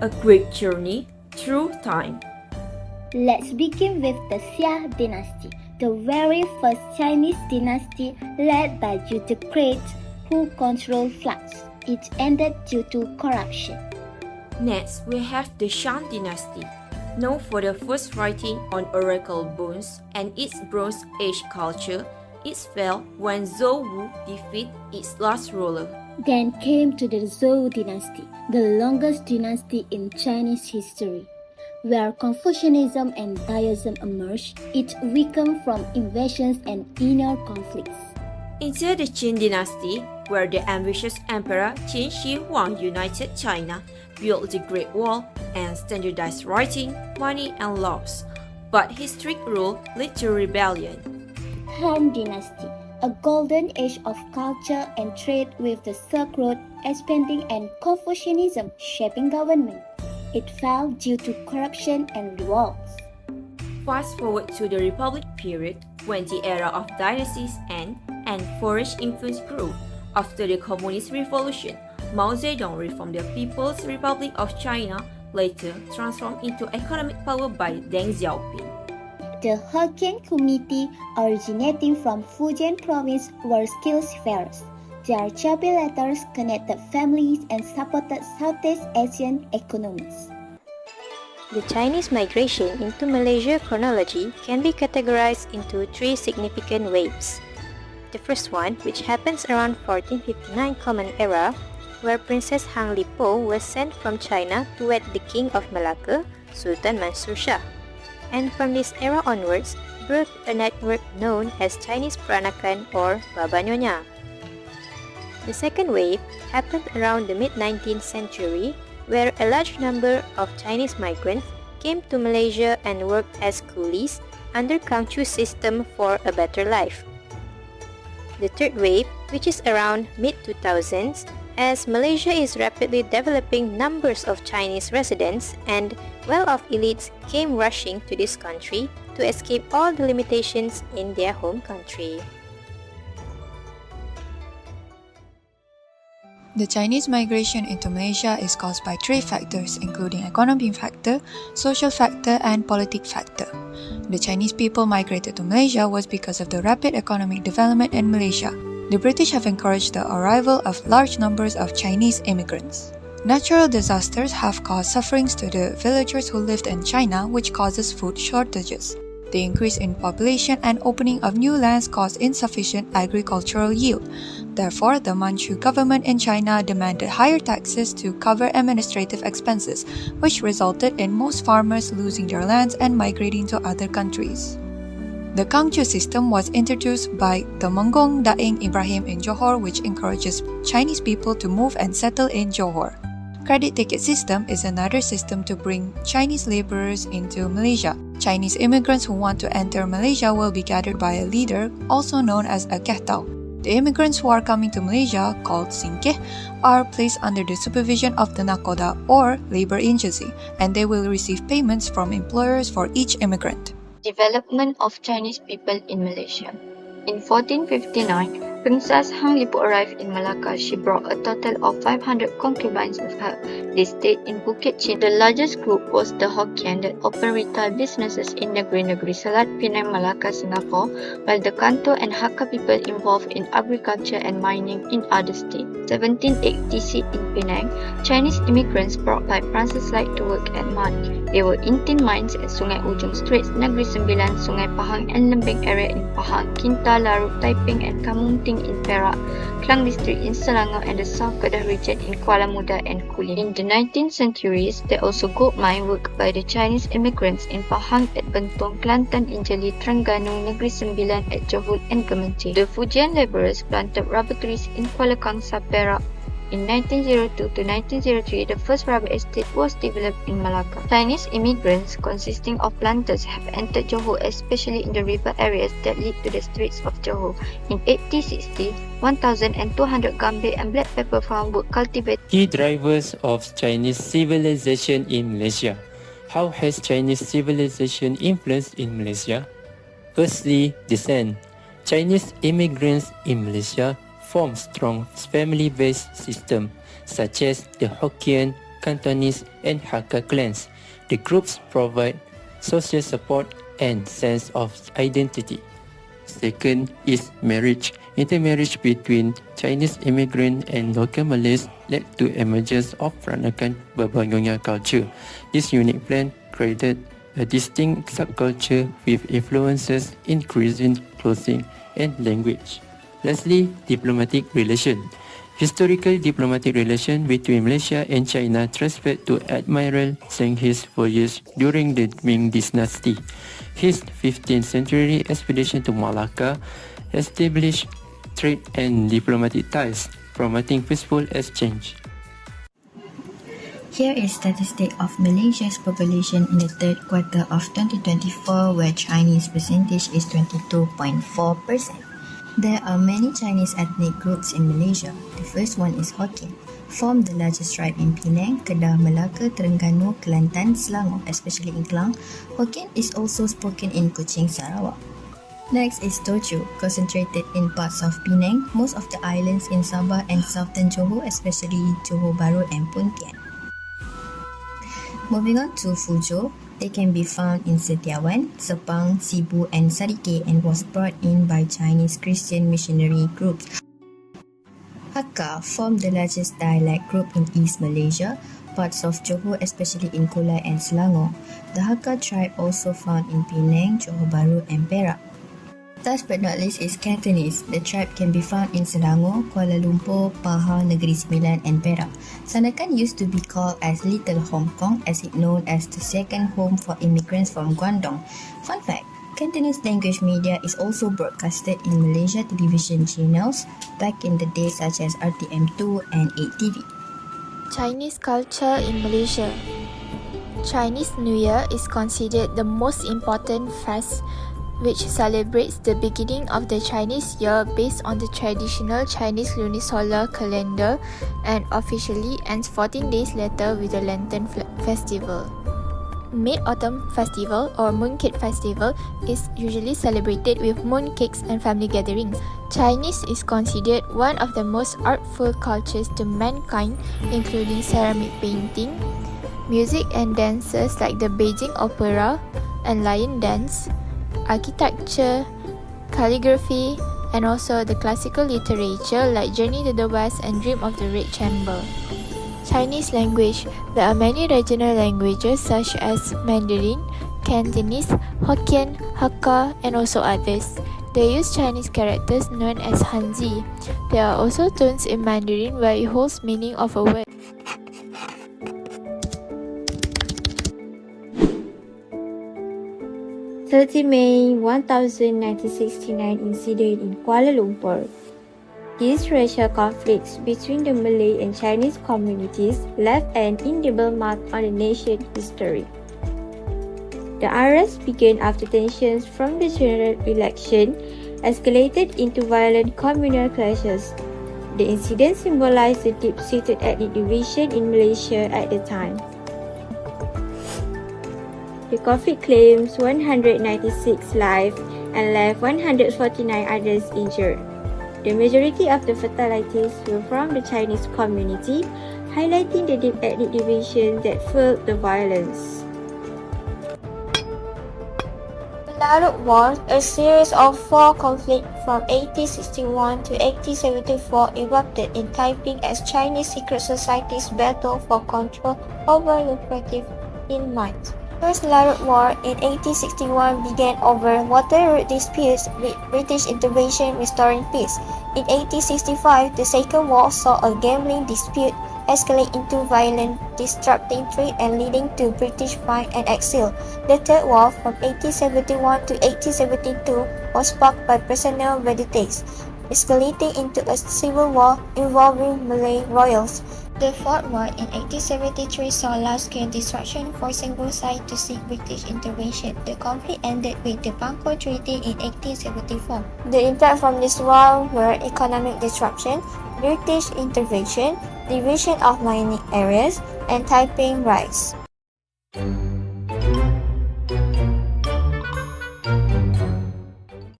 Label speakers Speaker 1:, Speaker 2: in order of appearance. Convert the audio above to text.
Speaker 1: A great journey through time.
Speaker 2: Let's begin with the Xia dynasty, the very first Chinese dynasty led by Yu the Great, who controlled floods. It ended due to corruption.
Speaker 1: Next, we have the Shang dynasty, known for the first writing on oracle bones and its Bronze Age culture. It fell when Zhou Wu defeated its last ruler.
Speaker 2: Then came to the Zhou dynasty, the longest dynasty in Chinese history. Where Confucianism and Taoism emerged, it weakened from invasions and inner conflicts.
Speaker 1: Into the Qin dynasty, where the ambitious emperor Qin Shi Huang united China, built the Great Wall, and standardized writing, money, and laws. But his strict rule led to rebellion.
Speaker 2: Han dynasty, a golden age of culture and trade with the Silk Road expanding and Confucianism shaping government. It fell due to corruption and revolts.
Speaker 1: Fast forward to the Republic period, when the era of dynasties ended and foreign influence grew. After the Communist Revolution, Mao Zedong reformed the People's Republic of China, later transformed into economic power by Deng Xiaoping.
Speaker 2: The Hokkien community, originating from Fujian province, were skilled seafarers. Their choppy letters connected families and supported Southeast Asian economies.
Speaker 3: The Chinese migration into Malaysia chronology can be categorized into three significant waves. The first one, which happens around 1459 Common Era, where Princess Hang Lipo was sent from China to wed the King of Malacca, Sultan Mansur Shah. And from this era onwards, birthed a network known as Chinese Peranakan or Baba Nyonya. The second wave happened around the mid-19th century, where a large number of Chinese migrants came to Malaysia and worked as coolies under Kang Chu's system for a better life. The third wave, which is around mid-2000s, as Malaysia is rapidly developing numbers of Chinese residents and well-off elites came rushing to this country to escape all the limitations in their home country.
Speaker 4: The Chinese migration into Malaysia is caused by three factors, including economic factor, social factor, and politic factor. The Chinese people migrated to Malaysia was because of the rapid economic development in Malaysia. The British have encouraged the arrival of large numbers of Chinese immigrants. Natural disasters have caused sufferings to the villagers who lived in China, which causes food shortages. The increase in population and opening of new lands caused insufficient agricultural yield. Therefore, the Manchu government in China demanded higher taxes to cover administrative expenses, which resulted in most farmers losing their lands and migrating to other countries. The Kang Chu system was introduced by the Menggong Daeng Ibrahim in Johor, which encourages Chinese people to move and settle in Johor. Credit ticket system is another system to bring Chinese laborers into Malaysia. Chinese immigrants who want to enter Malaysia will be gathered by a leader, also known as a kehtao. The immigrants who are coming to Malaysia, called singkeh, are placed under the supervision of the nakoda or labor agency, and they will receive payments from employers for each immigrant.
Speaker 5: Development of Chinese people in Malaysia. In 1459, Princess Hang Lipo arrived in Malacca. She brought a total of 500 concubines with her. They stayed in Bukit Chin. The largest group was the Hokkien that opened retail businesses in Negeri-Negeri Selat, Penang, Malacca, Singapore, while the Kanto and Hakka people involved in agriculture and mining in other states. 1780 in Penang, Chinese immigrants brought by Francis Light to work at mud. They were in tin mines at Sungai Ujung Straits, Negeri Sembilan, Sungai Pahang and Lembing area in Pahang, Kinta, Larut, Taiping and Kampung Ting in Perak, Klang district in Selangor and the South Kedah region in Kuala Muda and Kulim. In the 19th centuries, there also gold mine work by the Chinese immigrants in Pahang at Bentong, Kelantan, Injeli, Terengganu, Negeri Sembilan at Johor and Gemencing. The Fujian labourers planted rubber trees in Kuala Kangsar, Perak. In 1902 to 1903, the first rubber estate was developed in Malacca. Chinese immigrants consisting of planters have entered Johor, especially in the river areas that lead to the Straits of Johor. In 1860, 1,200 gambir and black pepper farms were cultivated.
Speaker 6: Key drivers of Chinese civilization in Malaysia. How has Chinese civilization influenced in Malaysia? Firstly, descent. Chinese immigrants in Malaysia form strong family-based system such as the Hokkien, Cantonese, and Hakka clans. The groups provide social support and sense of identity. Second is marriage. Intermarriage between Chinese immigrant and local Malays led to emergence of Peranakan Berbangunnya culture. This unique blend created a distinct subculture with influences in cuisine, clothing, and language. Lastly, diplomatic relation. Historical diplomatic relation between Malaysia and China trace back to Admiral Zhenghe's voyage during the Ming Dynasty. His 15th century expedition to Malacca established trade and diplomatic ties, promoting peaceful exchange.
Speaker 7: Here is statistic of Malaysia's population in the third quarter of 2024, where Chinese percentage is 22.4%. There are many Chinese ethnic groups in Malaysia. The first one is Hokkien, form the largest tribe in Penang, Kedah, Melaka, Terengganu, Kelantan, Selangor, especially in Klang. Hokkien is also spoken in Kuching, Sarawak. Next is Teochew, concentrated in parts of Penang, most of the islands in Sabah and southern Johor, especially Johor Bahru and Pontian. Moving on to Fuzhou, they can be found in Setiawan, Sepang, Sibu and Sarike and was brought in by Chinese Christian missionary groups. Hakka form the largest dialect group in East Malaysia, parts of Johor especially in Kulai and Selangor. The Hakka tribe also found in Penang, Johor Bahru and Perak. Last but not least is Cantonese. The tribe can be found in Selangor, Kuala Lumpur, Pahang, Negeri Sembilan and Perak. Sandakan used to be called as Little Hong Kong, as it known as the second home for immigrants from Guangdong. Fun fact, Cantonese language media is also broadcasted in Malaysia television channels back in the days such as RTM2 and 8TV.
Speaker 8: Chinese culture in Malaysia. Chinese New Year is considered the most important fest which celebrates the beginning of the Chinese year based on the traditional Chinese lunisolar calendar and officially ends 14 days later with the Lantern Festival. Mid-Autumn Festival or Mooncake Festival is usually celebrated with mooncakes and family gatherings. Chinese is considered one of the most artful cultures to mankind, including ceramic painting, music and dances like the Beijing Opera and Lion Dance, architecture, calligraphy, and also the classical literature like Journey to the West and Dream of the Red Chamber. Chinese language. There are many regional languages such as Mandarin, Cantonese, Hokkien, Hakka, and also others. They use Chinese characters known as Hanzi. There are also tones in Mandarin where it holds meaning of a word.
Speaker 9: May 1969 incident in Kuala Lumpur. These racial conflicts between the Malay and Chinese communities left an indelible mark on the nation's history. The unrest began after tensions from the general election escalated into violent communal clashes. The incident symbolized the deep-seated ethnic division in Malaysia at the time. The conflict claims 196 lives and left 149 others injured. The majority of the fatalities were from the Chinese community, highlighting the deep ethnic division that fueled the violence.
Speaker 10: The Larut War, a series of four conflicts from 1861 to 1874, erupted in Taiping as Chinese secret societies battled for control over lucrative in mines. First Larut War in 1861 began over water route disputes, with British intervention restoring peace. In 1865, the Second War saw a gambling dispute escalate into violence, disrupting trade and leading to British fine and exile. The Third War, from 1871 to 1872, was sparked by personal vendettas, escalating into a civil war involving Malay royals. The Fourth War in 1873 saw large-scale destruction, forcing both sides to seek British intervention. The conflict ended with the Bangkok Treaty in 1874. The impact from this war were economic disruption, British intervention, division of mining areas, and Taiping rise.